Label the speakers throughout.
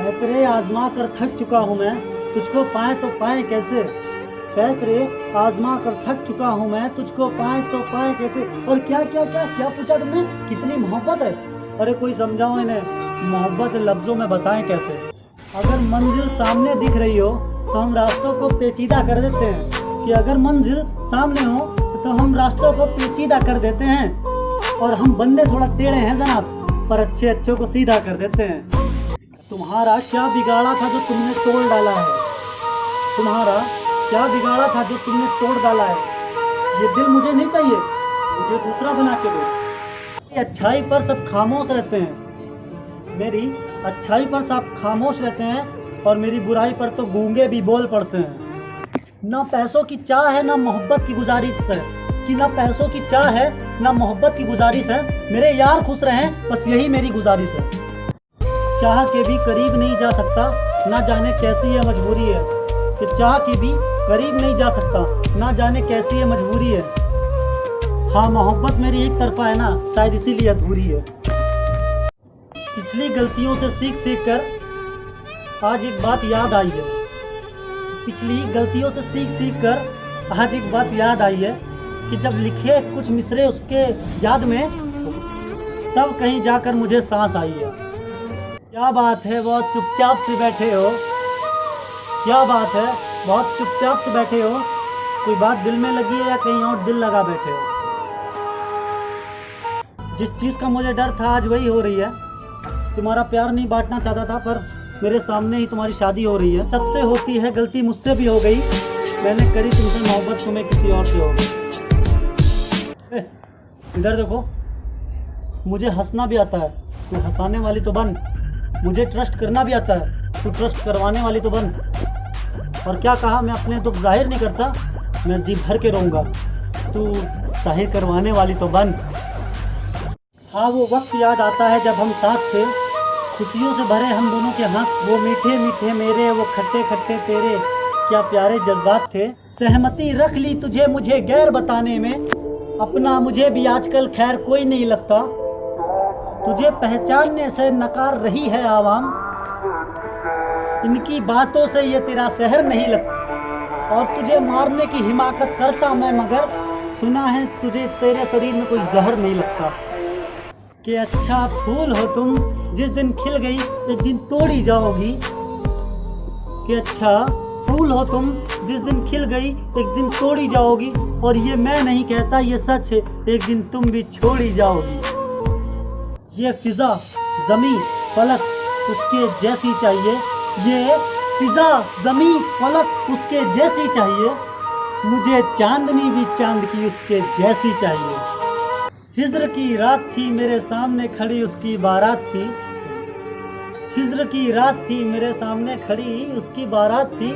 Speaker 1: तेरे आजमा कर थक चुका हूँ मैं, तुझको पाए तो पाए कैसे। तेरे आजमा कर थक चुका हूँ मैं, तुझको पाए तो पाए कैसे। और क्या क्या क्या क्या पूछा तुमने, कितनी मोहब्बत है। अरे कोई समझाओ इन्हें, मोहब्बत लफ्ज़ों में बताएं कैसे। अगर मंजिल सामने दिख रही हो तो हम रास्तों को पेचीदा कर देते हैं, कि अगर मंजिल सामने हो तो हम रास्तों को पेचीदा कर देते हैं। और हम बंदे थोड़ा टेढ़े हैं जनाब, पर अच्छे अच्छों को सीधा कर देते हैं। तुम्हारा क्या बिगाड़ा था जो तुमने तोड़ डाला है, तुम्हारा क्या बिगाड़ा था जो तुमने तोड़ डाला है। ये दिल मुझे नहीं चाहिए, मुझे दूसरा बना के दो। मेरी अच्छाई पर सब खामोश रहते हैं, मेरी अच्छाई पर सब खामोश रहते हैं, और मेरी बुराई पर तो गूंगे भी बोल पड़ते हैं। ना पैसों की चाह है ना मोहब्बत की गुजारिश है, कि ना पैसों की चाह है ना मोहब्बत की गुजारिश है। मेरे यार खुश रहें बस यही मेरी गुजारिश है। चाह के भी करीब नहीं जा सकता, ना जाने कैसी है मजबूरी है। कि चाह के भी करीब नहीं जा सकता, ना जाने कैसी है मजबूरी है। हाँ मोहब्बत मेरी एक तरफा है ना, शायद इसीलिए अधूरी है। पिछली गलतियों से सीख सीख कर आज एक बात याद आई है, पिछली गलतियों से सीख सीख कर आज एक बात याद आई है, कि जब लिखे कुछ मिसरे उसके याद में, तब कहीं जाकर मुझे सांस आई है। क्या बात है बहुत चुपचाप से बैठे हो, क्या बात है बहुत चुपचाप से बैठे हो। कोई बात दिल में लगी है या कहीं और दिल लगा बैठे हो। जिस चीज़ का मुझे डर था आज वही हो रही है। तुम्हारा प्यार नहीं बांटना चाहता था, पर मेरे सामने ही तुम्हारी शादी हो रही है। सबसे होती है गलती, मुझसे भी हो गई। मैंने करी तुमसे मोहब्बत, तुम्हें किसी और से हो गई। इधर देखो, मुझे हंसना भी आता है, तू हंसाने वाली तो बन। मुझे ट्रस्ट करना भी आता है, तू ट्रस्ट करवाने वाली तो बन। और क्या कहा, मैं अपने दुख जाहिर नहीं करता, मैं जी भर के रहूँगा, तू जाहिर करवाने वाली तो बन। हाँ वो वक्त याद आता है जब हम साथ थे, खुशियों से भरे हम दोनों के हाथ। वो मीठे मीठे मेरे, वो खट्टे खट्टे तेरे, क्या प्यारे जज्बात थे। सहमति रख ली तुझे मुझे गैर बताने में, अपना मुझे भी आजकल खैर कोई नहीं लगता। तुझे पहचानने से नकार रही है आवाम, इनकी बातों से ये तेरा शहर नहीं लगता। और तुझे मारने की हिमाकत करता मैं, मगर सुना है तुझे तेरे शरीर में कोई जहर नहीं लगता। कि अच्छा फूल हो तुम, जिस दिन खिल गई एक दिन तोड़ी जाओगी। कि अच्छा फूल हो तुम, जिस दिन खिल गई एक दिन तोड़ी जाओगी। और ये मैं नहीं कहता, ये सच है, एक दिन तुम भी छोड़ी जाओगी। ये फिजा ज़मीं फलक उसके जैसी चाहिए, ये फिजा ज़मीं फलक उसके जैसी चाहिए। मुझे चांदनी भी चांद की उसके जैसी चाहिए। हिज्र की रात थी मेरे सामने खड़ी उसकी बारात थी, हिज्र की रात थी मेरे सामने खड़ी उसकी बारात थी।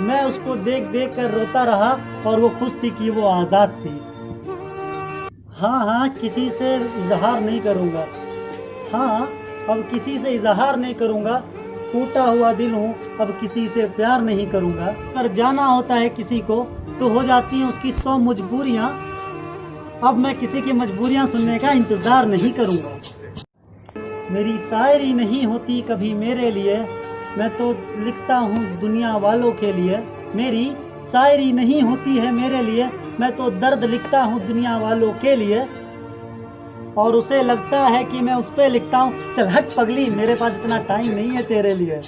Speaker 1: मैं उसको देख देख कर रोता रहा, और वो खुश थी कि वो आज़ाद थी। हाँ हाँ किसी से इजहार नहीं करूँगा, हाँ अब किसी से इजहार नहीं करूँगा। टूटा हुआ दिल हूँ, अब किसी से प्यार नहीं करूँगा। अगर जाना होता है किसी को तो हो जाती हैं उसकी 100 मजबूरियाँ। अब मैं किसी की मजबूरियाँ सुनने का इंतज़ार नहीं करूँगा। मेरी शायरी नहीं होती कभी मेरे लिए, मैं तो लिखता हूँ दुनिया वालों के लिए। मेरी शायरी नहीं होती है मेरे लिए, मैं तो दर्द लिखता हूँ दुनिया वालों के लिए। और उसे लगता है कि मैं उस पर लिखता हूँ। चल हट पगली, मेरे पास इतना टाइम नहीं है तेरे लिए।